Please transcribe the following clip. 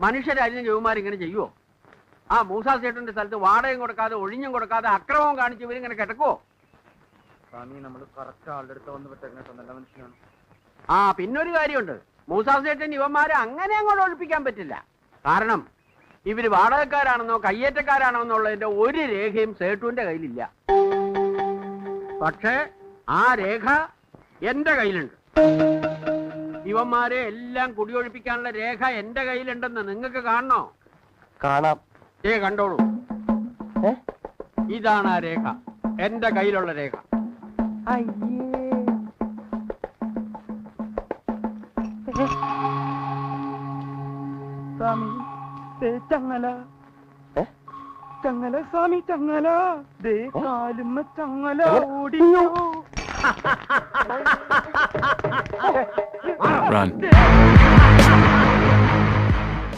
മനുഷ്യരാജ്യം ജവന്മാരിങ്ങനെ ചെയ്യുവോ? ആ മൂസാ സേട്ടന്റെ സ്ഥലത്ത് വാടകയും കൊടുക്കാതെ ഒഴിഞ്ഞും കൊടുക്കാതെ അക്രമവും കാണിച്ച് ഇവരിങ്ങനെ കിടക്കുവോ? സ്വാമി, നമ്മൾ കറക്റ്റ് ആളുടെ അടുത്ത് വന്ന് പറ്റുന്ന നല്ല മനുഷ്യനാണ്. ആ പിന്നൊരു കാര്യമുണ്ട്, മൂസാ സേട്ടൻ ഇവന്മാരെ അങ്ങനെ അങ്ങോട്ട് ഒഴിപ്പിക്കാൻ പറ്റില്ല. കാരണം ഇവര് വാടകക്കാരാണെന്നോ കയ്യേറ്റക്കാരാണോ എന്നുള്ളതിന്റെ ഒരു രേഖയും സേട്ടുവിന്റെ കയ്യിലില്ല. പക്ഷേ ആ രേഖ എന്റെ കയ്യിലുണ്ട്. ഇവന്മാരെ എല്ലാം കുടിയൊഴിപ്പിക്കാനുള്ള രേഖ എന്റെ കയ്യിലുണ്ടെന്ന് നിങ്ങൾക്ക് കാണണോ? കാണാം. കണ്ടോളൂ. ഇതാണ് ആ രേഖ, എന്റെ കയ്യിലുള്ള രേഖ. സ്വാമി ചങ്ങല ചങ്ങല, സ്വാമി ചങ്ങല, ദേ കാലുമ്മ ചങ്ങല ഓടിയോ. Run.